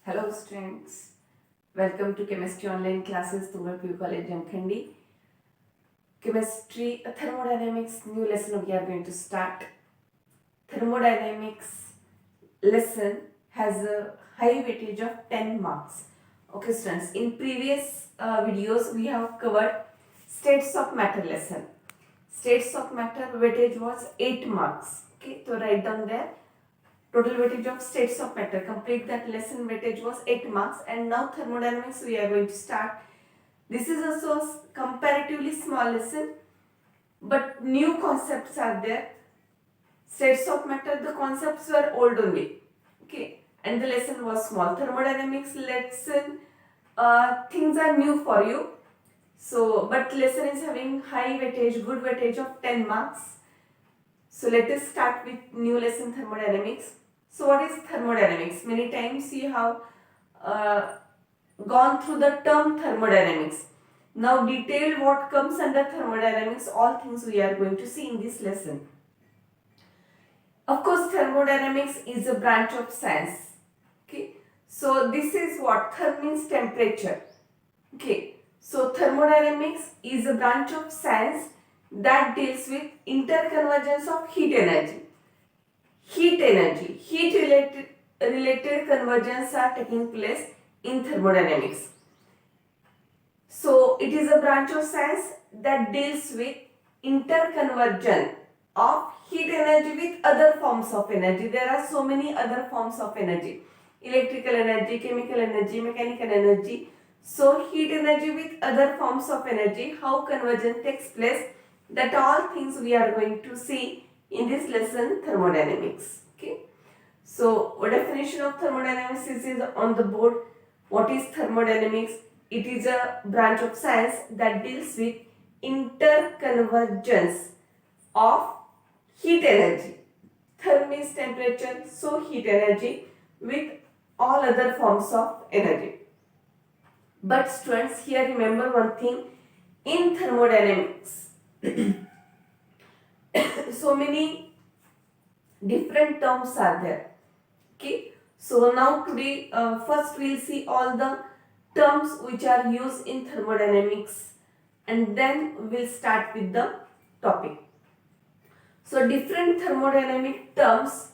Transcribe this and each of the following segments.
Hello students, welcome to chemistry online classes Tungal College Jamkhandi. Chemistry thermodynamics new lesson we are going to start. Thermodynamics lesson has a high weightage of 10 marks. Okay students, in previous videos we have covered states of matter lesson. States of matter weightage was 8 marks. Okay, so write down there. Total weightage of states of matter. Complete that lesson weightage was 8 marks, and now thermodynamics we are going to start. This is also a comparatively small lesson, but new concepts are there. States of matter, the concepts were old only. Okay, and the lesson was small. Thermodynamics lesson, things are new for you. So, but lesson is having high weightage, good weightage of 10 marks. So let us start with new lesson thermodynamics. So what is thermodynamics? Many times you have gone through the term thermodynamics. Now detail what comes under thermodynamics, all things we are going to see in this lesson. Of course, thermodynamics is a branch of science. Okay. So this is what therm means temperature. Okay. So thermodynamics is a branch of science that deals with interconvergence of heat energy. Heat related convergence are taking place in thermodynamics. So it is a branch of science that deals with interconversion of heat energy with other forms of energy. There are so many other forms of energy: electrical energy, chemical energy, mechanical energy. So heat energy with other forms of energy, how conversion takes place, that all things we are going to see in this lesson thermodynamics. Okay. So definition of thermodynamics is on the board. What is thermodynamics? It is a branch of science that deals with interconvergence of heat energy. Therm means temperature, so heat energy with all other forms of energy. But students, here remember one thing, in thermodynamics so many different terms are there. Okay, so now today first we will see all the terms which are used in thermodynamics, and then we will start with the topic. So different thermodynamic terms,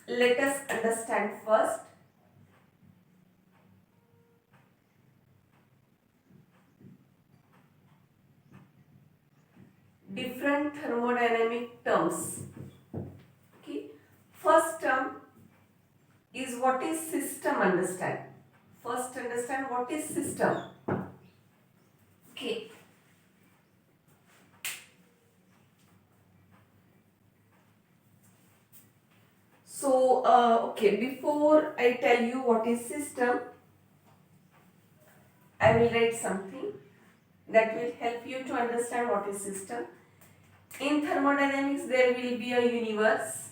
let us understand first. Different thermodynamic terms. Okay, first term is what is system. Understand. First understand what is system. Okay. So, okay, before I tell you what is system, I will write something that will help you to understand what is system. In thermodynamics, there will be a universe.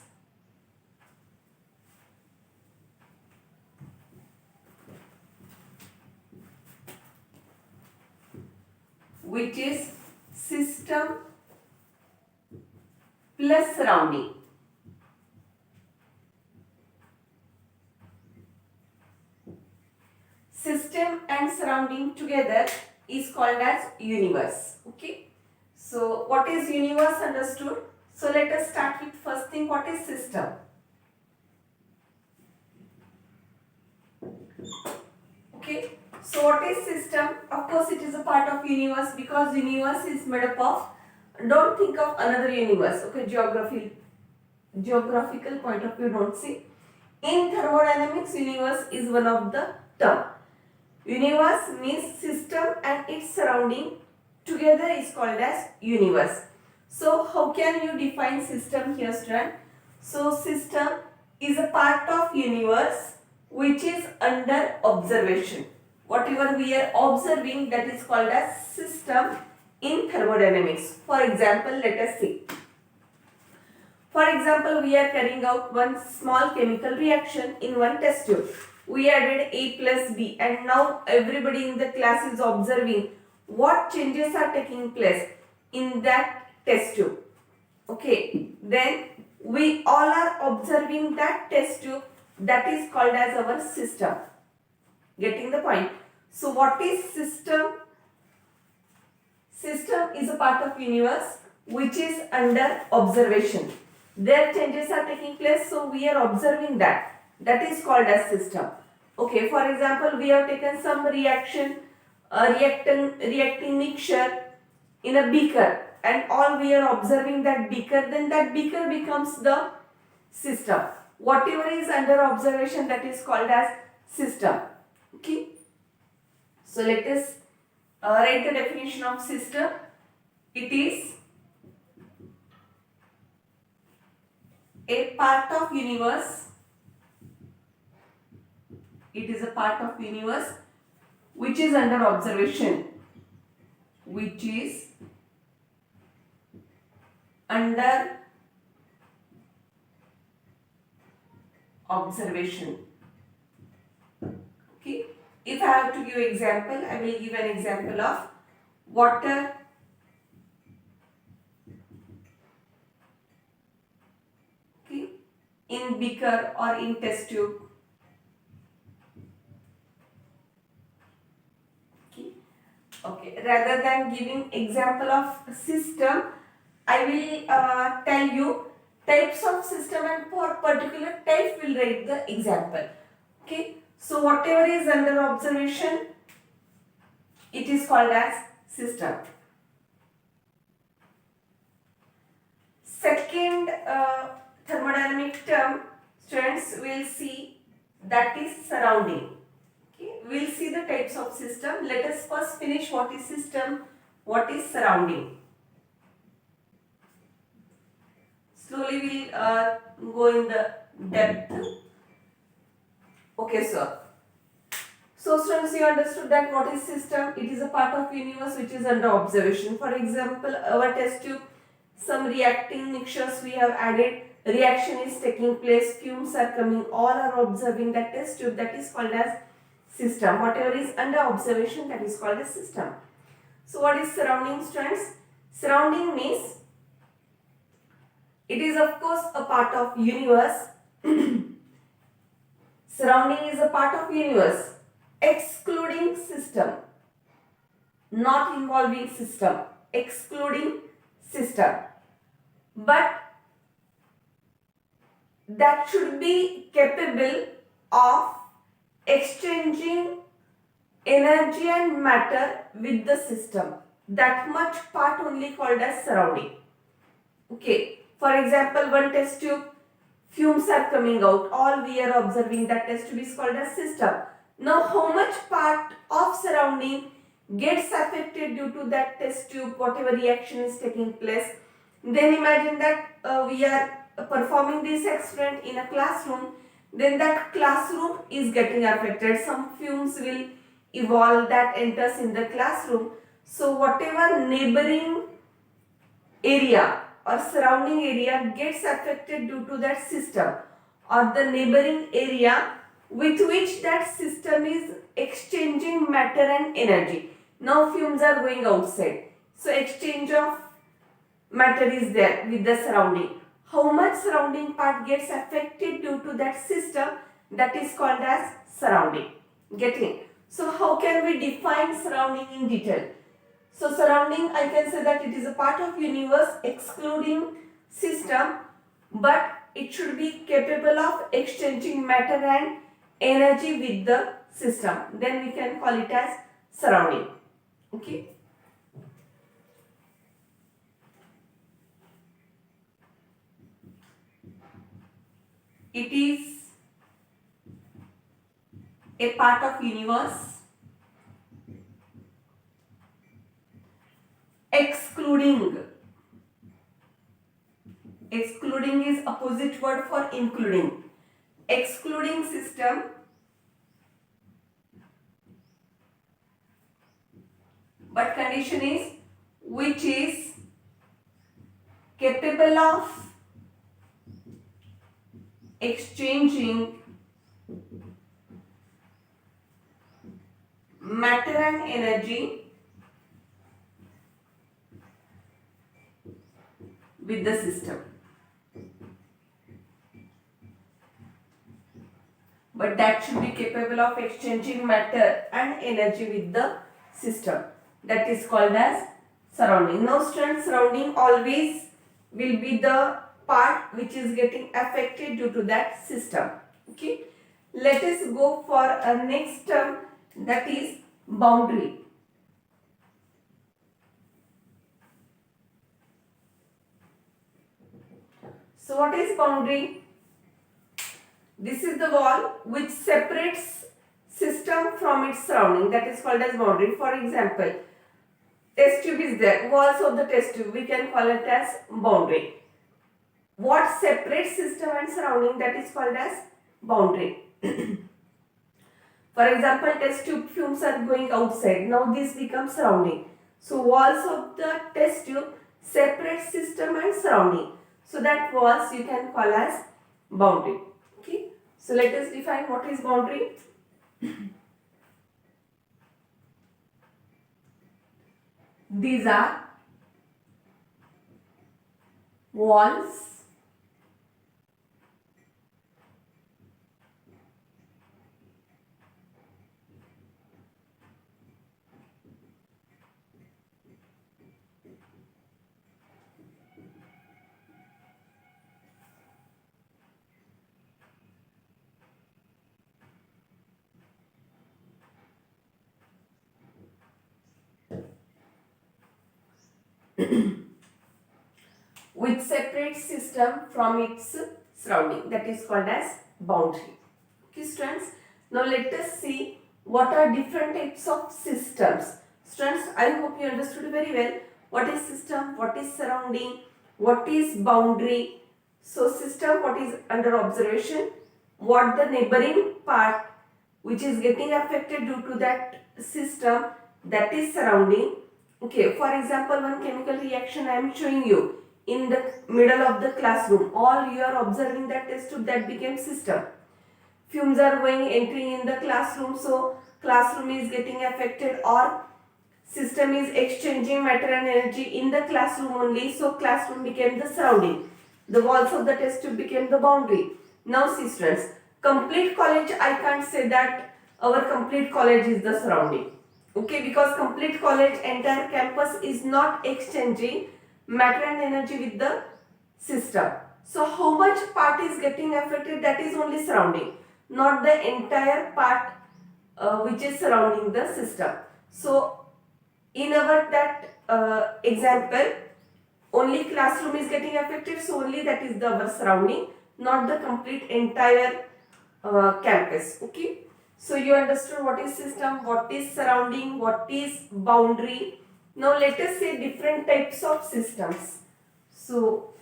Which is system plus surrounding. System and surrounding together is called as universe. Okay. So what is universe understood? So let us start with first thing, what is system? Okay. So what is system? Of course it is a part of universe, because universe is made up of, don't think of another universe. Okay, geographical point of view, don't see. In thermodynamics, universe is one of the term. Universe means system and its surrounding together is called as universe. So how can you define system here, student? So system is a part of universe which is under observation. Whatever we are observing, that is called as system in thermodynamics. For example, let us see. For example, we are carrying out one small chemical reaction in one test tube. We added A plus B, and now everybody in the class is observing what changes are taking place in that test tube. Okay, then we all are observing that test tube that is called as our system. Getting the point? So what is system? System is a part of universe which is under observation. Their changes are taking place, so we are observing that. That is called as system. Okay, for example, we have taken some reaction, reacting mixture in a beaker, and all we are observing that beaker, then that beaker becomes the system. Whatever is under observation, that is called as system. Okay. So let us write the definition of system. It is a part of universe. It is a part of universe which is under observation. Which is under observation. Okay. If I have to give example, I will give an example of water, okay, in beaker or in test tube. Okay, rather than giving example of system, I will tell you types of system, and for particular type will write the example. Okay, so whatever is under observation, it is called as system. Second thermodynamic term, students will see, that is surrounding. Okay, we'll see the types of system. Let us first finish what is system, what is surrounding. Slowly we'll go in the depth. Okay, sir. So students, you understood that what is system? It is a part of universe which is under observation. For example, our test tube, some reacting mixtures we have added, reaction is taking place, fumes are coming, all are observing that test tube, that is called as system. Whatever is under observation, that is called as system. So what is surrounding, students? Surrounding means it is of course a part of universe. Surrounding is a part of universe excluding system, not involving system, excluding system. But that should be capable of exchanging energy and matter with the system. That much part only called as surrounding. Okay, for example, one test tube, fumes are coming out, all we are observing, that test tube is called as system. Now how much part of surrounding gets affected due to that test tube, whatever reaction is taking place? Then imagine that we are performing this experiment in a classroom, then that classroom is getting affected. Some fumes will evolve that enters in the classroom. So whatever neighboring area or surrounding area gets affected due to that system, or the neighboring area with which that system is exchanging matter and energy. Now fumes are going outside, so exchange of matter is there with the surrounding. How much surrounding part gets affected due to that system, that is called as surrounding. Getting? So how can we define surrounding in detail? So surrounding, I can say that it is a part of universe excluding system, but it should be capable of exchanging matter and energy with the system. Then we can call it as surrounding. Okay. It is a part of universe excluding. Excluding is opposite word for including. Excluding system, but condition is which is capable of exchanging matter and energy with the system. but that should be capable of exchanging matter and energy with the system. That is called as surrounding. Now students, surrounding always will be the part which is getting affected due to that system. Okay. Let us go for a next term, that is boundary. So what is boundary? This is the wall which separates system from its surrounding. That is called as boundary. For example, test tube is there. Walls of the test tube, we can call it as boundary. What separates system and surrounding, that is called as boundary. For example, test tube fumes are going outside. Now this becomes surrounding. So walls of the test tube separate system and surrounding. So that walls you can call as boundary. Okay. So let us define what is boundary. These are walls which separates system from its surrounding. That is called as boundary. Okay students, now let us see what are different types of systems. Students, I hope you understood very well what is system, what is surrounding, what is boundary. So system, what is under observation, what the neighboring part which is getting affected due to that system, that is surrounding. Okay, for example, one chemical reaction I am showing you in the middle of the classroom. All you are observing that test tube, that became system. Fumes are going entering in the classroom, so classroom is getting affected, or system is exchanging matter and energy in the classroom only, so classroom became the surrounding. The walls of the test tube became the boundary. Now see students, complete college, I can't say that our complete college is the surrounding. Okay, because complete college, entire campus is not exchanging matter and energy with the system. So how much part is getting affected, that is only surrounding, not the entire part which is surrounding the system. So in our that example, only classroom is getting affected, so only that is the our surrounding, not the complete entire campus. Okay. So you understood what is system, what is surrounding, what is boundary. Now let us say different types of systems. So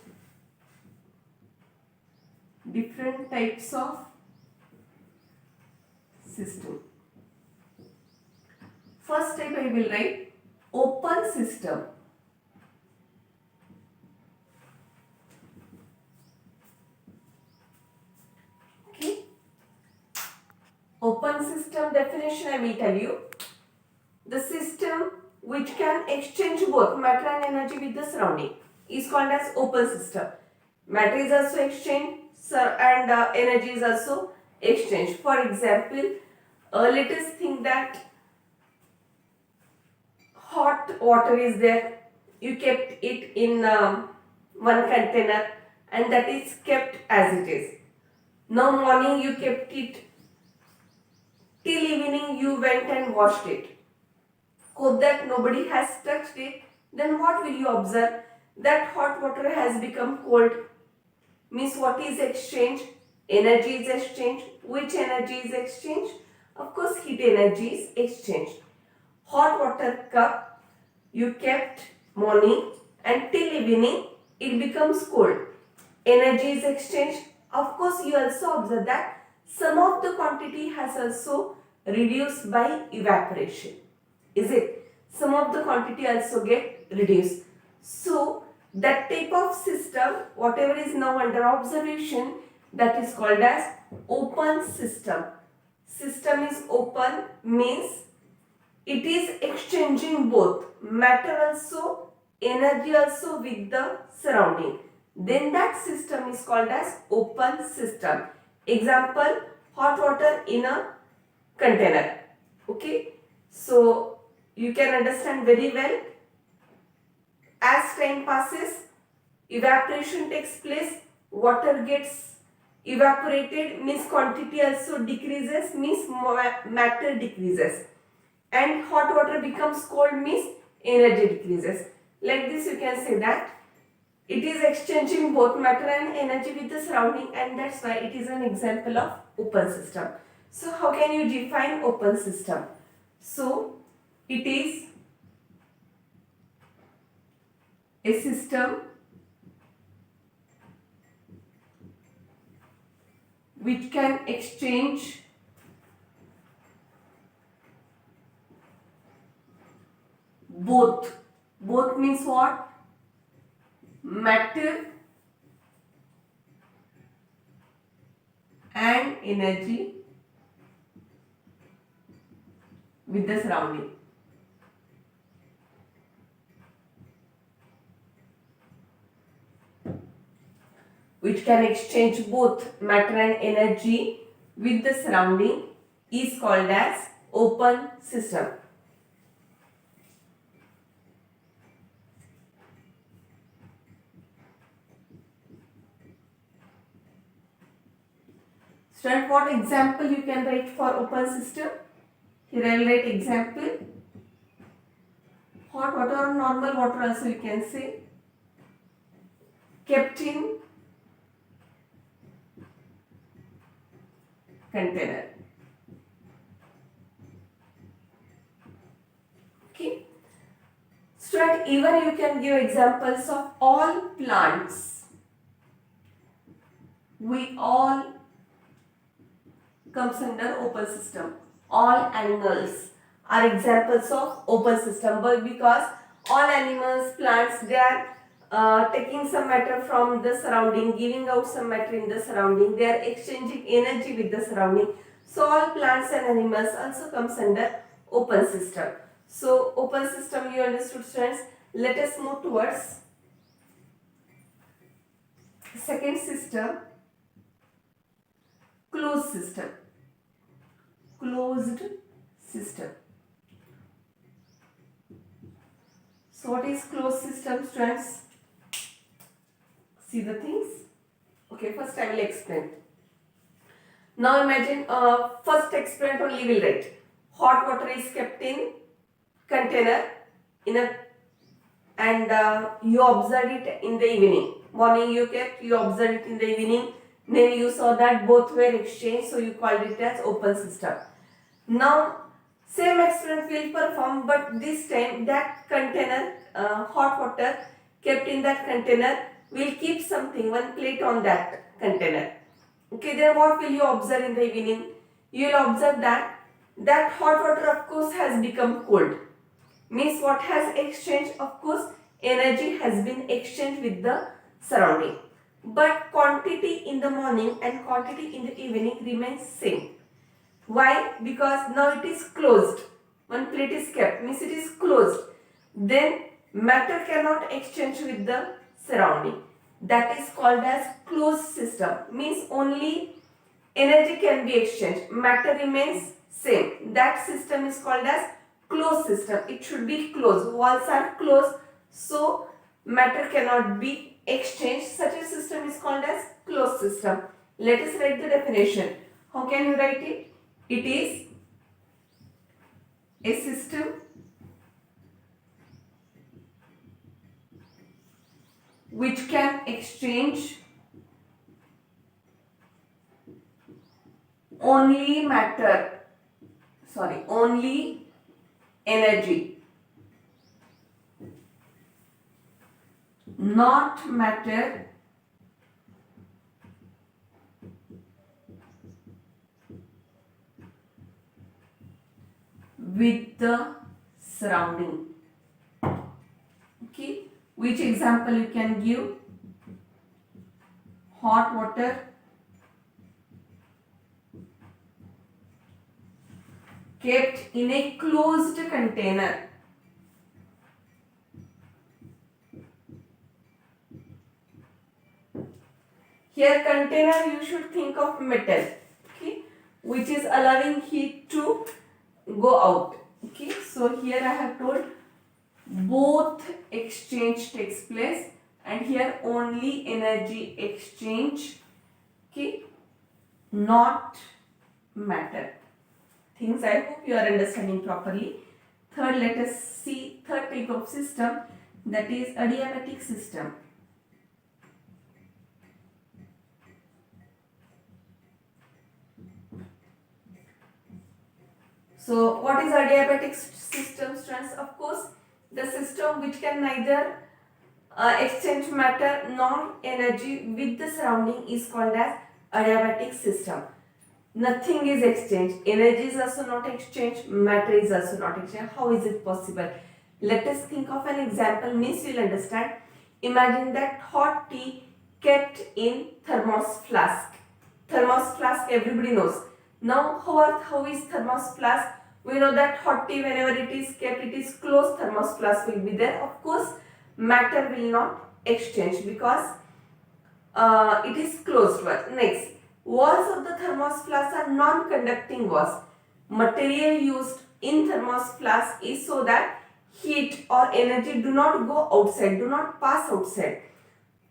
different types of system. First type I will write open system. Open system definition I will tell you. The system which can exchange both matter and energy with the surrounding is called as open system. Matter is also exchanged and energy is also exchanged. For example, let us think that hot water is there. You kept it in one container and that is kept as it is. Now morning you kept it, till evening you went and washed it. Hope that nobody has touched it. Then what will you observe? That hot water has become cold. Means what is exchanged? Energy is exchanged. Which energy is exchanged? Of course heat energy is exchanged. Hot water cup you kept morning and till evening it becomes cold. Energy is exchanged. Of course you also observe that some of the quantity has also reduced by evaporation. Is it? Some of the quantity also get reduced. So that type of system, whatever is now under observation, that is called as open system. System is open means it is exchanging both matter also, energy also with the surrounding. Then that system is called as open system. Example, hot water in a container. Okay, so you can understand very well. As time passes, evaporation takes place, water gets evaporated, means quantity also decreases, means matter decreases, and hot water becomes cold, means energy decreases. Like this you can say that it is exchanging both matter and energy with the surrounding, and that's why it is an example of open system. So how can you define open system? So it is a system which can exchange both. Both means what? Matter and energy with the surrounding. Which can exchange both matter and energy with the surrounding is called as open system. Student, what example you can write for open system? Here I will write example. Hot water or normal water also you can say, kept in container. Okay. Student, even you can give examples of all plants. We all comes under open system. All animals are examples of open system, but because all animals, plants, they are taking some matter from the surrounding, giving out some matter in the surrounding, they are exchanging energy with the surrounding. So all plants and animals also comes under open system. So open system you understood, students. Let us move towards second system, closed system. Closed system. So what is closed system, students? See the things. Okay, first I will explain. Now imagine first experiment only will write. Hot water is kept in container in a, and you observed it in the evening. Morning you kept, you observed it in the evening. Then you saw that both were exchanged, so you called it as open system. Now same experiment will perform, but this time that container, hot water kept in that container will keep something, one plate on that container. Okay, then what will you observe in the evening? You will observe that hot water of course has become cold. Means what has exchanged? Of course energy has been exchanged with the surrounding. But quantity in the morning and quantity in the evening remains same. Why? Because now it is closed. One plate is kept, means it is closed. Then matter cannot exchange with the surrounding. That is called as closed system. Means only energy can be exchanged. Matter remains same. That system is called as closed system. It should be closed. Walls are closed, so matter cannot be exchanged. Such a system is called as closed system. Let us write the definition. How can you write it? It is a system which can exchange only energy, not matter with the surrounding. Okay, which example you can give? Hot water kept in a closed container. Here container you should think of metal. Okay, which is allowing heat to go out. Okay, so here I have told both exchange takes place, and here only energy exchange. Okay, not matter. Things I hope you are understanding properly. Third, let us see third type of system, that is adiabatic system. So what is adiabatic system, students? Of course, the system which can neither exchange matter nor energy with the surrounding is called as adiabatic system. Nothing is exchanged. Energy is also not exchanged. Matter is also not exchanged. How is it possible? Let us think of an example, means you will understand. Imagine that hot tea kept in thermos flask. Thermos flask everybody knows. Now how is thermos flask? We know that hot tea, whenever it is kept, it is closed, thermos flask will be there. Of course, matter will not exchange because it is closed one. Next, walls of the thermos flask are non-conducting walls. Material used in thermos flask is so that heat or energy do not go outside, do not pass outside.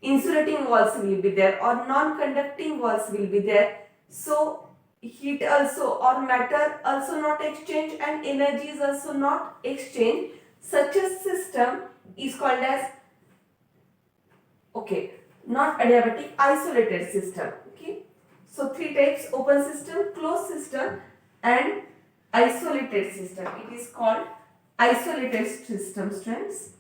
Insulating walls will be there or non-conducting walls will be there. So heat also or matter also not exchange and energy is also not exchange. Such a system is called as, okay, not adiabatic, isolated system. Okay, so three types: open system, closed system and isolated system. It is called isolated system, students.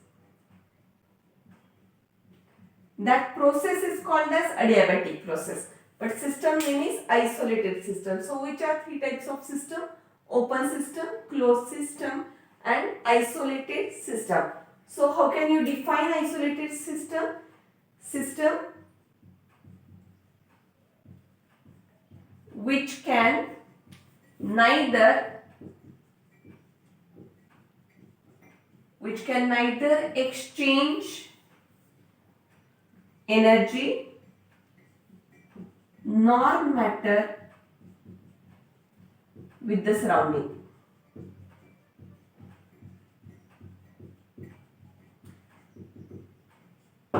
That process is called as adiabatic process, but system name is isolated system. So which are three types of system? Open system, closed system and isolated system. So how can you define isolated system? System which can neither exchange energy nor matter with the surrounding.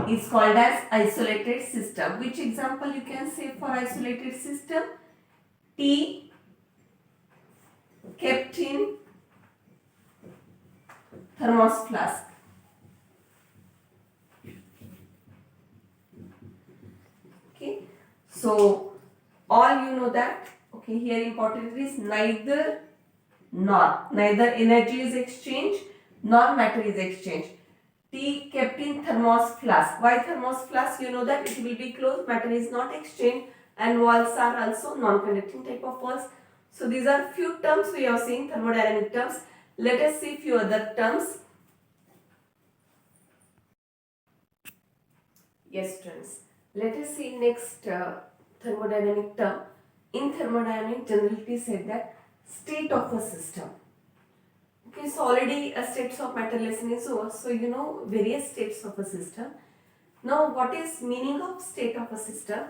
Is called as isolated system. Which example you can say for isolated system? Tea kept in thermos flask. Okay, so all you know that, okay, here important is neither energy is exchanged nor matter is exchanged. Tea kept in thermos flask. Why thermos flask? You know that it will be closed, matter is not exchanged and walls are also non-conducting type of walls. So these are few terms we have seen, thermodynamic terms. Let us see few other terms. Yes, students. Let us see next thermodynamic term. In thermodynamics, generally said that state of a system. Okay, so already a states of matter lesson is over. So you know various states of a system. Now what is meaning of state of a system?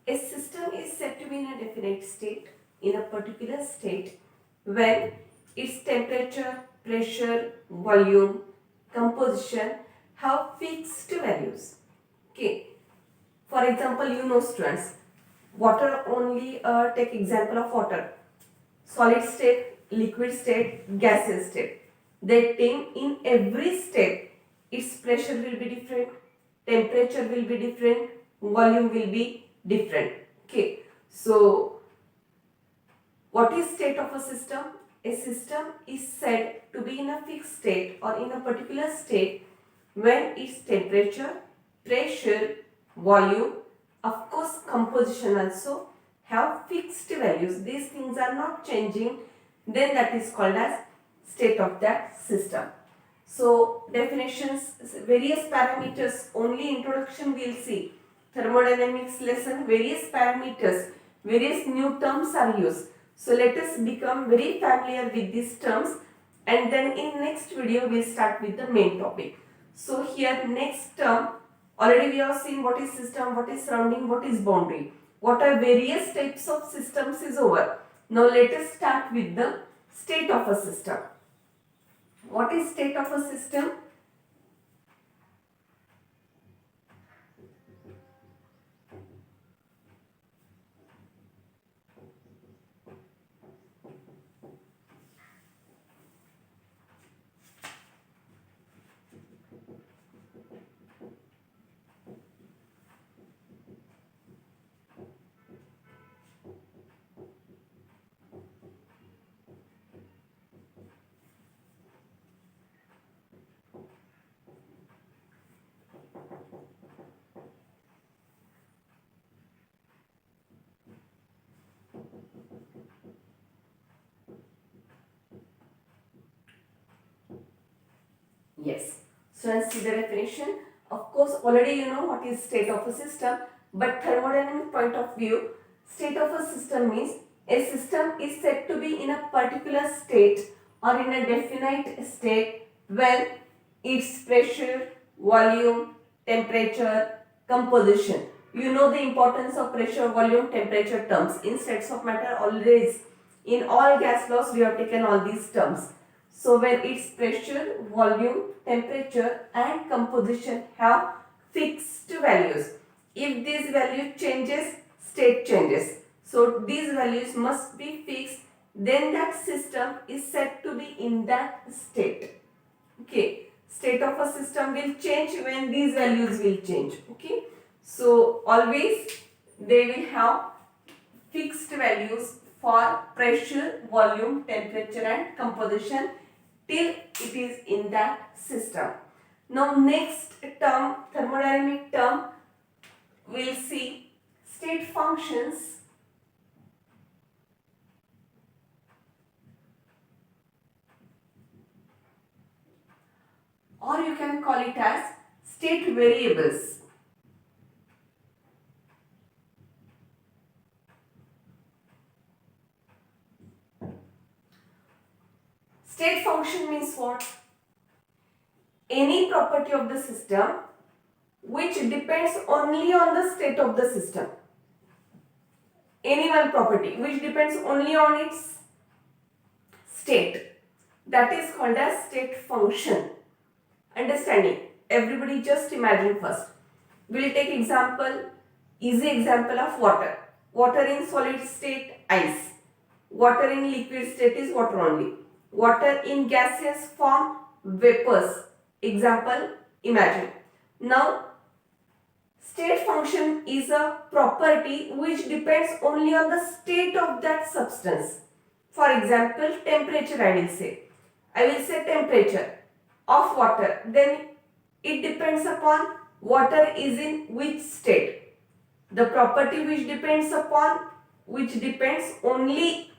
A system is said to be in a definite state, in a particular state, when its temperature, pressure, volume, composition have fixed values. Okay. For example, you know students, water only, take example of water. Solid state, liquid state, gaseous state. That thing in every state, its pressure will be different, temperature will be different, volume will be different. Okay. So, what is state of a system? A system is said to be in a fixed state or in a particular state when its temperature, pressure, volume, of course composition also have fixed values. These things are not changing, then that is called as state of that system. So definitions, various parameters, only introduction we will see. Thermodynamics lesson, various parameters, various new terms are used. So let us become very familiar with these terms and then in next video we will start with the main topic. So here next term, already we have seen what is system, what is surrounding, what is boundary. What are various types of systems is over. Now let us start with the state of a system. What is state of a system? Yes. So let's see the definition. Of course, already you know what is state of a system, but thermodynamic point of view, state of a system means a system is said to be in a particular state or in a definite state when its pressure, volume, temperature, composition. You know the importance of pressure, volume, temperature terms. In states of matter, always in all gas laws we have taken all these terms. So when its pressure, volume, temperature and composition have fixed values. If this value changes, state changes. So these values must be fixed, then that system is said to be in that state. Okay, state of a system will change when these values will change. Okay, so always they will have fixed values for pressure, volume, temperature and composition till it is in that system. Now next term, thermodynamic term, we'll see state functions. Or you can call it as state variables. State function means what? Any property of the system which depends only on the state of the system. Any one property which depends only on its state, that is called as state function. Understanding? Everybody just imagine first. We'll take example, easy example of water. Water in solid state, ice. Water in liquid state is water only. Water in gaseous form, vapors. Example, imagine. Now, state function is a property which depends only on the state of that substance. For example, temperature I will say. I will say temperature of water. Then it depends upon water is in which state. The property which depends only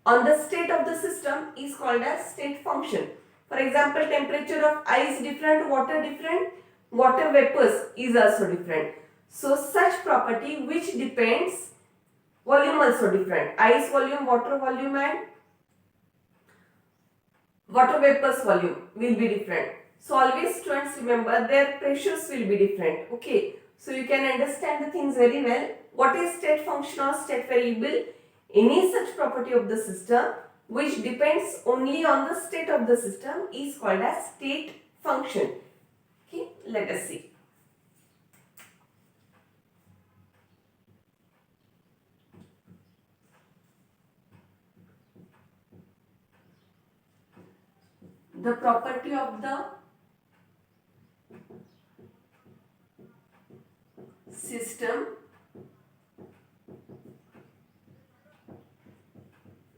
on the state of the system is called as state function. For example, temperature of ice different, water vapors is also different. So such property which depends, volume also different. Ice volume, water volume and water vapors volume will be different. So always students remember their pressures will be different. Okay. So you can understand the things very well. What is state function or state variable? Any such property of the system which depends only on the state of the system is called as state function. Okay, let us see. The property of the system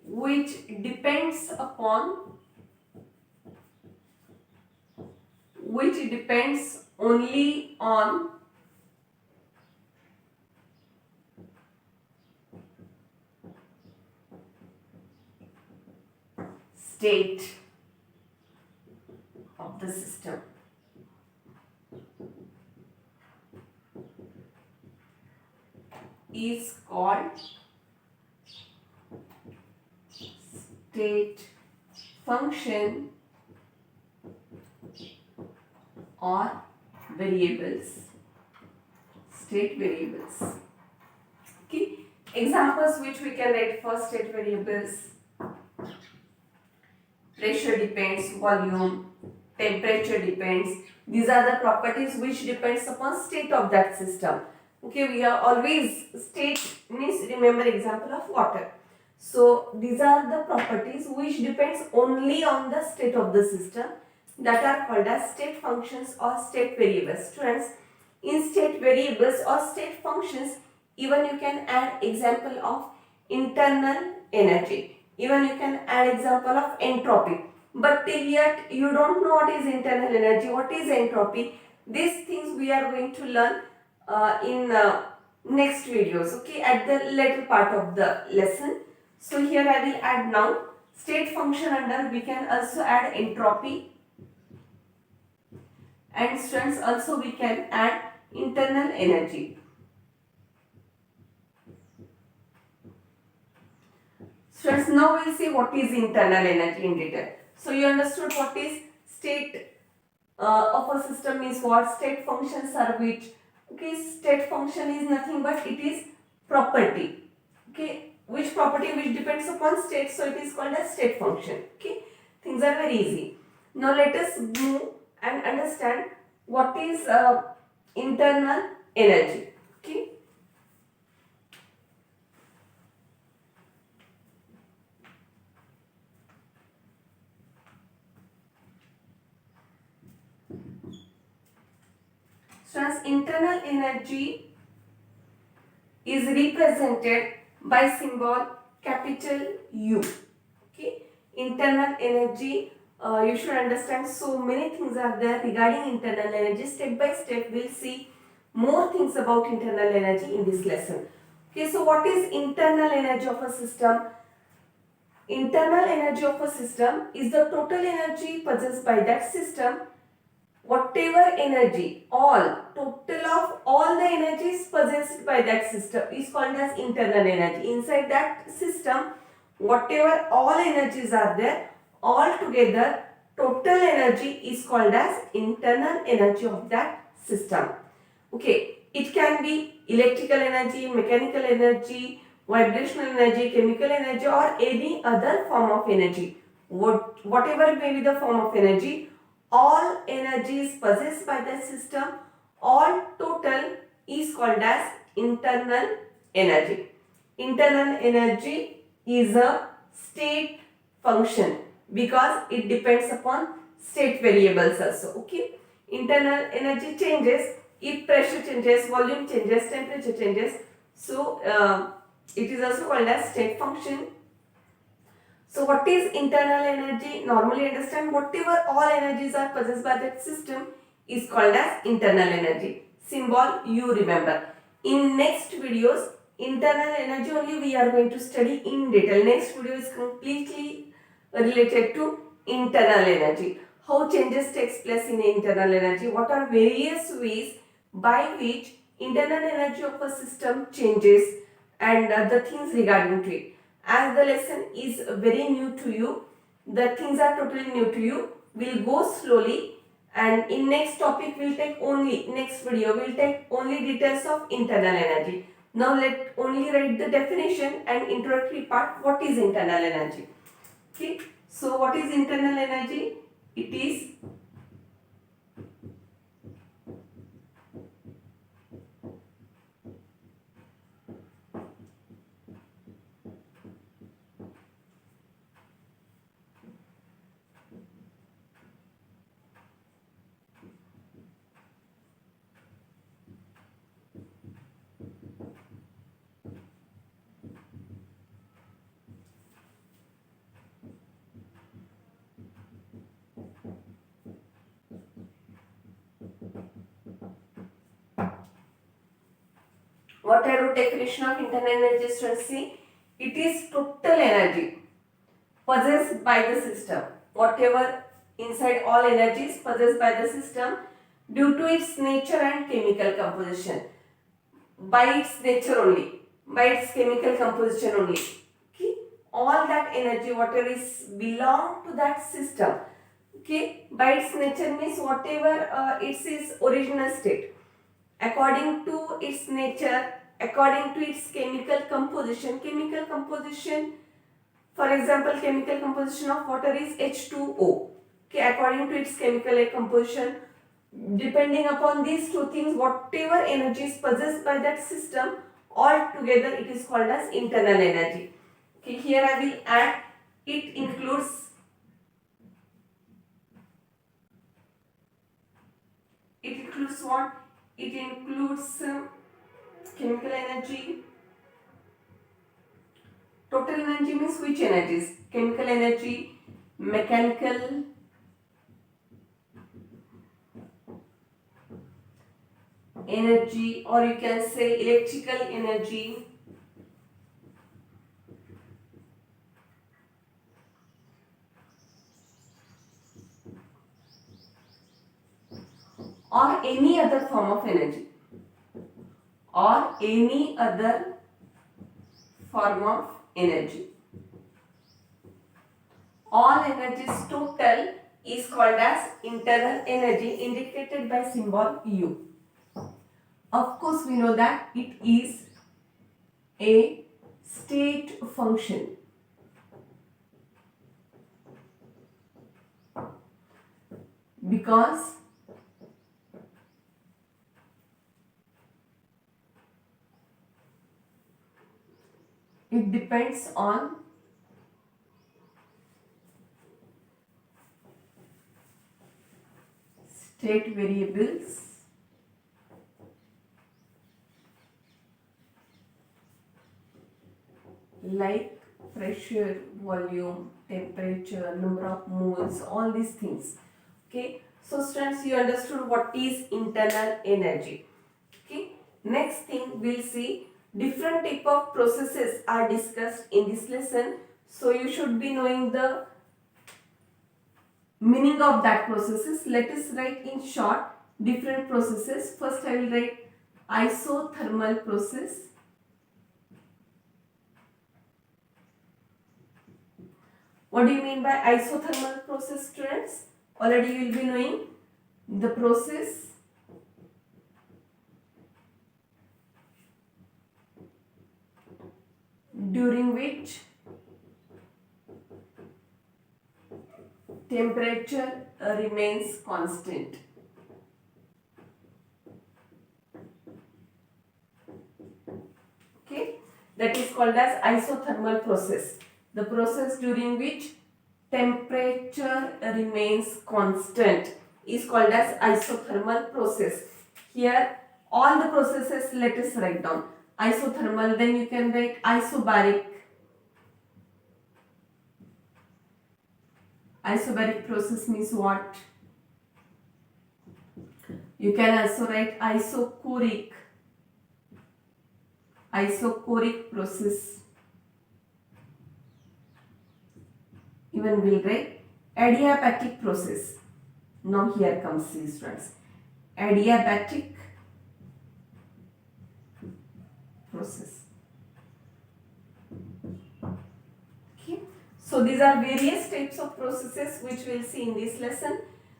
which depends only on state of the system. Is called state function or variables. State variables. Okay. Examples which we can write for state variables: pressure depends, volume, temperature depends. These are the properties which depends upon state of that system. Okay, we are always state means remember example of water. So these are the properties which depends only on the state of the system, that are called as state functions or state variables. Students, in state variables or state functions, even you can add example of internal energy. Even you can add example of entropy. But till yet you don't know what is internal energy, what is entropy. These things we are going to learn in next videos, okay, at the later part of the lesson. So here I will add now state function under we can also add entropy, and students also we can add internal energy. Students, now we will see what is internal energy in detail. So you understood what is state of a system means what, state functions are which. Okay, state function is nothing but it is property. Okay, which property which depends upon state, so it is called as state function. Okay, things are very easy. Now let us move and understand what is internal energy. Okay. So as internal energy is represented by symbol capital U. Okay, internal energy, you should understand so many things are there regarding internal energy. Step by step we'll see more things about internal energy in this lesson. Okay, so what is internal energy of a system? Internal energy of a system is the total energy possessed by that system. Whatever energy, total of all the energies possessed by that system is called as internal energy. Inside that system, whatever all energies are there, all together, total energy is called as internal energy of that system. Okay, it can be electrical energy, mechanical energy, vibrational energy, chemical energy, or any other form of energy. Whatever may be the form of energy, all energies possessed by the system, all total is called as internal energy. Internal energy is a state function because it depends upon state variables also. Okay, internal energy changes if pressure changes, volume changes, temperature changes. So it is also called as state function. So what is internal energy? Normally understand whatever all energies are possessed by that system is called as internal energy. Symbol you remember. In next videos, internal energy only we are going to study in detail. Next video is completely related to internal energy. How changes takes place in internal energy? What are various ways by which internal energy of a system changes, and the things regarding to it. As the lesson is very new to you, the things are totally new to you, we'll go slowly, and in next topic we'll take only, next video we'll take only details of internal energy. Now let only write the definition and introductory part, what is internal energy. Okay, so what is internal energy? It is what I wrote definition of internal energy. Students, see, it is total energy possessed by the system. Whatever inside all energies possessed by the system due to its nature and chemical composition. By its nature only, by its chemical composition only. Okay, all that energy, whatever is belong to that system. Okay, by its nature means whatever its original state. According to its nature, according to its chemical composition. For example, chemical composition of water is H2O. Okay, according to its chemical composition, depending upon these two things, whatever energy is possessed by that system, all together it is called as internal energy. Okay, here I will add, it includes what? It includes chemical energy. Total energy means which energies? Chemical energy, mechanical energy, or you can say electrical energy, or any other form of energy, or any other form of energy. All energies total is called as internal energy, indicated by symbol U. Of course, we know that it is a state function. Because it depends on state variables like pressure, volume, temperature, number of moles, all these things. Okay, so students, you understood what is internal energy. Okay, next thing we'll see, different type of processes are discussed in this lesson, so you should be knowing the meaning of that processes. Let us write in short different processes. First I will write isothermal process. What do you mean by isothermal process, students? Already you will be knowing the process during which temperature remains constant. Okay, that is called as isothermal process. The process during which temperature remains constant is called as isothermal process. Here all the processes let us write down. Isothermal, then you can write isobaric. Isobaric process means what? You can also write isochoric. Isochoric process. Even we'll write adiabatic process. Now here comes these students. Adiabatic process. Okay. So these are various types of processes which we'll see in this lesson.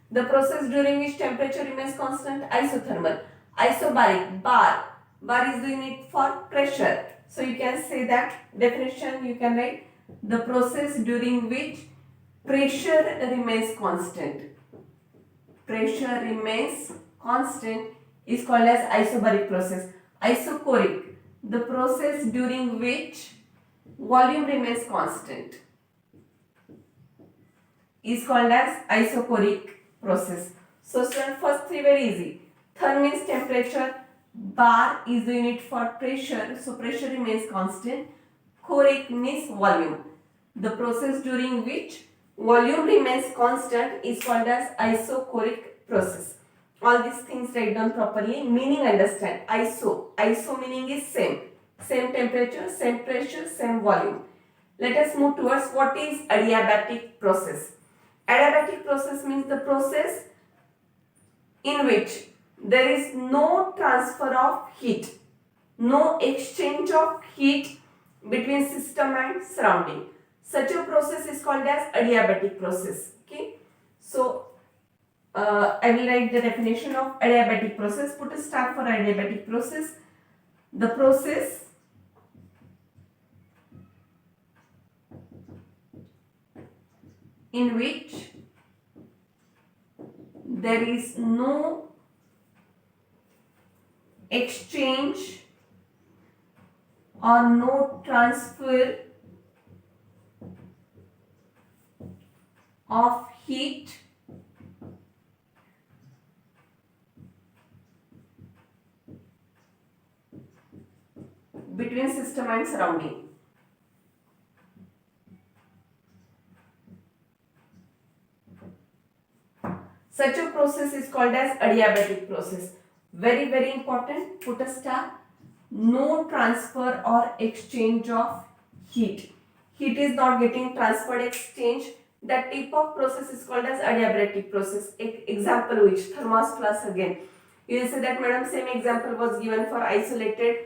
The process during which temperature remains constant, isothermal. Isobaric, bar. Bar is the unit for pressure. So you can say that definition, you can write the process during which pressure remains constant. Pressure remains constant is called as isobaric process. Isochoric, the process during which volume remains constant, is called as isochoric process. So student, first three very easy. Therm means temperature, bar is the unit for pressure, so pressure remains constant. Choric means volume. The process during which volume remains constant is called as isochoric process. All these things write down properly. Meaning understand. Iso meaning is same. Same temperature, same pressure, same volume. Let us move towards what is adiabatic process. Adiabatic process means the process in which there is no transfer of heat, no exchange of heat between system and surrounding. Such a process is called as adiabatic process. Okay. So I will write the definition of adiabatic process. Put a star for adiabatic process. The process in which there is no exchange or no transfer of heat between system and surrounding. Such a process is called as adiabatic process. Very, very important. Put a star. No transfer or exchange of heat. Heat is not getting transferred, exchange. That type of process is called as adiabatic process. Example which? Thermos plus again. You will say that madam, same example was given for isolated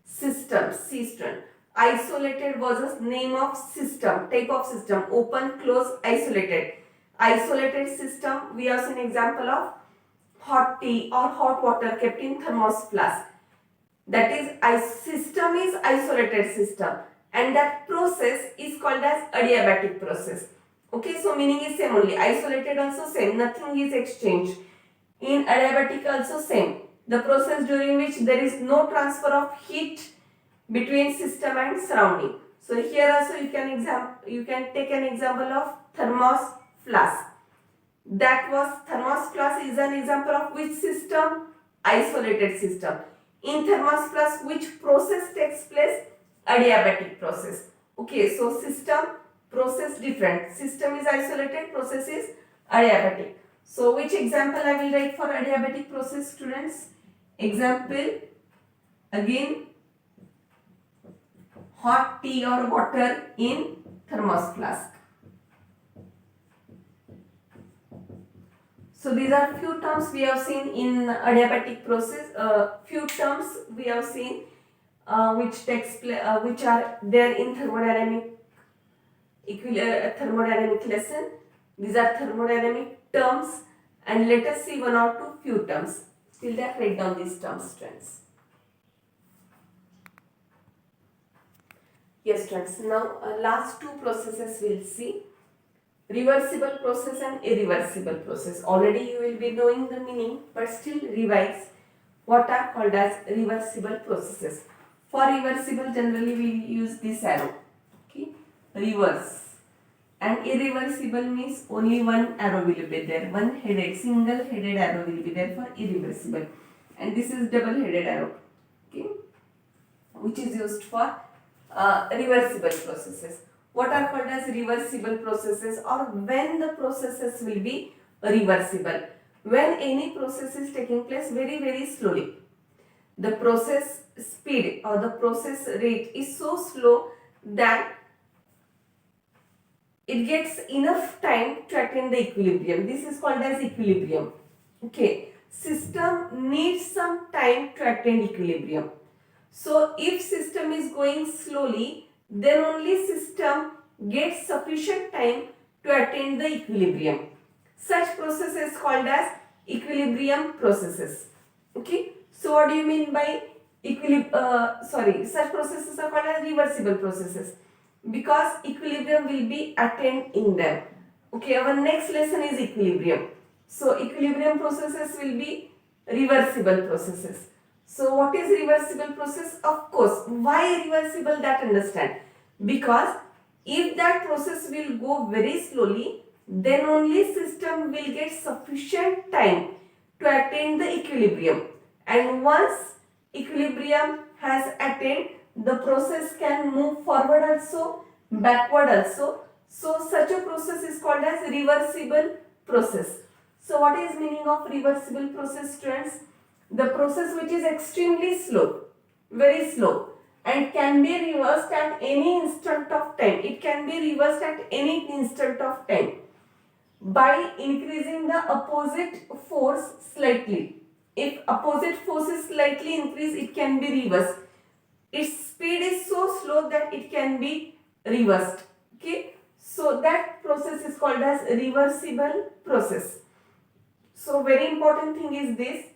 system. System. Isolated was a name of system, type of system. Open, close, isolated. Isolated system, we have seen example of hot tea or hot water kept in thermos flask. That is, system is isolated system, and that process is called as adiabatic process. Okay, so meaning is same only. Isolated also same, nothing is exchanged. In adiabatic also same. The process during which there is no transfer of heat between system and surrounding. So here also you can take an example of thermos flask. That was thermos flask is an example of which system? Isolated system. In thermos flask, which process takes place? Adiabatic process. Okay, so system, process different. System is isolated, process is adiabatic. So which example I will write for adiabatic process, students? Example again, hot tea or water in thermos flask. So these are few terms we have seen in adiabatic process. Few terms we have seen which are there in thermodynamic lesson. These are thermodynamic terms, and let us see one or two few terms. Till that, write down these terms, friends. Yes, friends. Now last two processes we'll see. Reversible process and irreversible process. Already you will be knowing the meaning, but still revise what are called as reversible processes. For reversible, generally we use this arrow. Okay, reverse. And irreversible means only one arrow will be there. One headed, single headed arrow will be there for irreversible. And this is double headed arrow. Okay, which is used for reversible processes. What are called as reversible processes, or when the processes will be reversible? When any process is taking place very, very slowly. The process speed or the process rate is so slow that it gets enough time to attain the equilibrium. This is called as equilibrium. Okay. System needs some time to attain equilibrium. So if system is going slowly, then only system gets sufficient time to attain the equilibrium. Such process is called as equilibrium processes. Okay. So what do you mean by such processes are called as reversible processes, because equilibrium will be attained in them. Okay, our next lesson is equilibrium. So equilibrium processes will be reversible processes. So what is reversible process? Of course, why reversible, that understand. Because if that process will go very slowly, then only system will get sufficient time to attain the equilibrium. And once equilibrium has attained, the process can move forward also, backward also. So such a process is called as reversible process. So what is meaning of reversible process, students? The process which is extremely slow, very slow, and can be reversed at any instant of time. It can be reversed at any instant of time by increasing the opposite force slightly. If opposite force is slightly increased, it can be reversed. Its speed is so slow that it can be reversed. Okay, so that process is called as reversible process. So very important thing is this,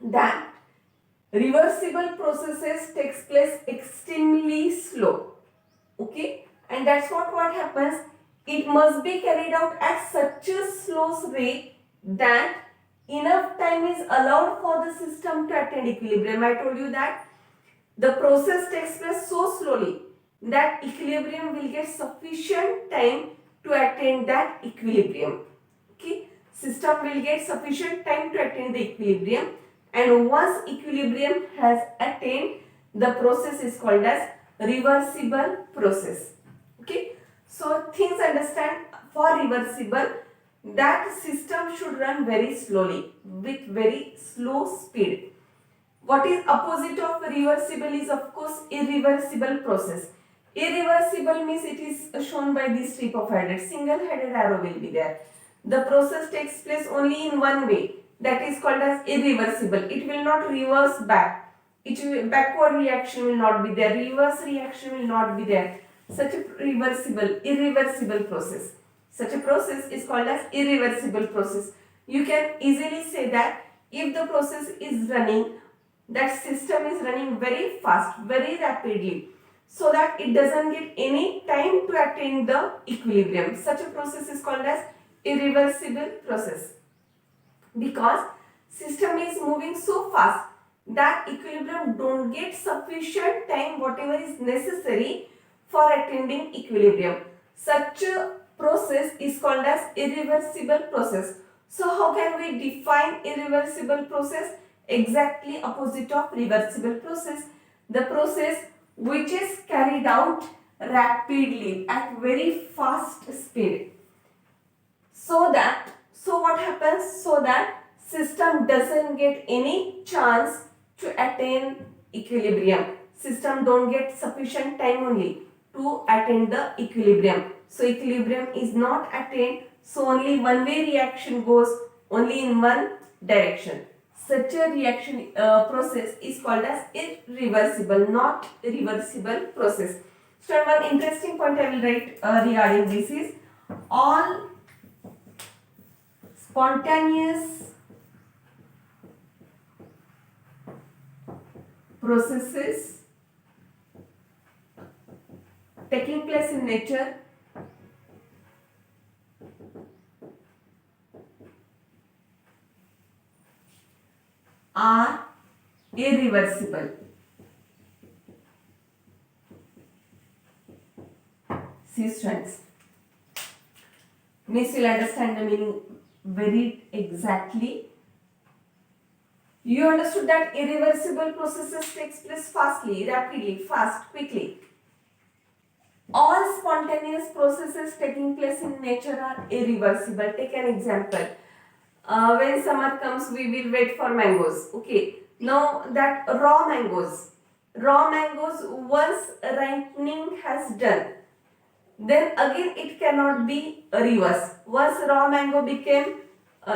that Reversible processes takes place extremely slow. Okay, and that's what happens. It must be carried out at such a slow rate that enough time is allowed for the system to attain equilibrium. I told you that the process takes place so slowly that equilibrium will get sufficient time to attain that equilibrium. Okay, system will get sufficient time to attain the equilibrium, and once equilibrium has attained, the process is called as reversible process. Okay, so things understand, for reversible, that system should run very slowly with very slow speed. What is opposite of reversible is of course irreversible process. Irreversible means it is shown by this strip of headed, single headed arrow will be there. The process takes place only in one way, that is called as irreversible. It will not reverse back. Backward reaction will not be there, reverse reaction will not be there. Such a irreversible process. Such a process is called as irreversible process. You can easily say that if the process is running, that system is running very fast, very rapidly, so that it doesn't get any time to attain the equilibrium. Such a process is called as irreversible process, because system is moving so fast that equilibrium don't get sufficient time whatever is necessary for attaining equilibrium. Such a process is called as irreversible process. So how can we define irreversible process? Exactly opposite of reversible process. The process which is carried out rapidly at very fast speed. So what happens? So that system doesn't get any chance to attain equilibrium. System don't get sufficient time only to attain the equilibrium. So equilibrium is not attained. So only one way reaction goes only in one direction. Such a reaction process is called as irreversible, not reversible process. So one interesting point I will write regarding this is, all spontaneous processes taking place in nature are irreversible. See students, Miss will understand the meaning very exactly. You understood that irreversible processes takes place fastly, rapidly, fast, quickly. All spontaneous processes taking place in nature are irreversible. Take an example. When summer comes, we will wait for mangoes. Okay. Now that raw mangoes, once ripening has done, then again it cannot be reversed. Once raw mango became,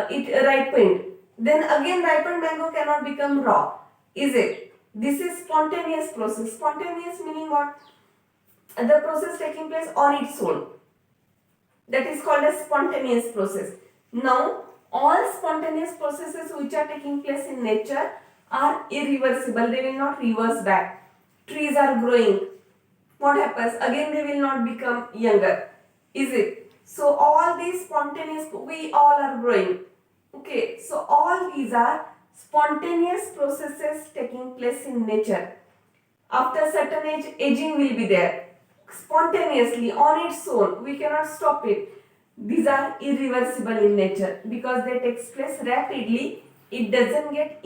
it ripened, then again ripened mango cannot become raw. Is it? This is spontaneous process. Spontaneous meaning what? The process taking place on its own. That is called a spontaneous process. Now, all spontaneous processes which are taking place in nature are irreversible. They will not reverse back. Trees are growing. What happens? Again they will not become younger. Is it? So all these spontaneous, we all are growing. Okay. So all these are spontaneous processes taking place in nature. After certain age, aging will be there. Spontaneously, on its own. We cannot stop it. These are irreversible in nature because they take place rapidly. It doesn't get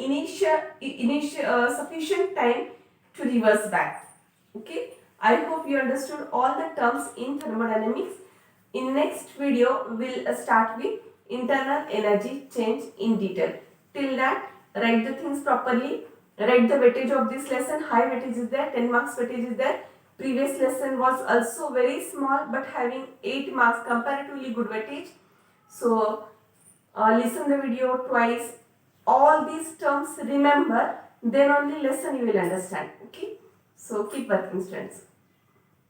sufficient time to reverse back. Okay. I hope you understood all the terms in thermodynamics. In next video, we'll start with internal energy change in detail. Till that, write the things properly. Write the weightage of this lesson. High weightage is there, 10 marks weightage is there. Previous lesson was also very small but having 8 marks, comparatively good weightage. So listen the video twice. All these terms remember, then only lesson you will understand. Okay. So keep working students.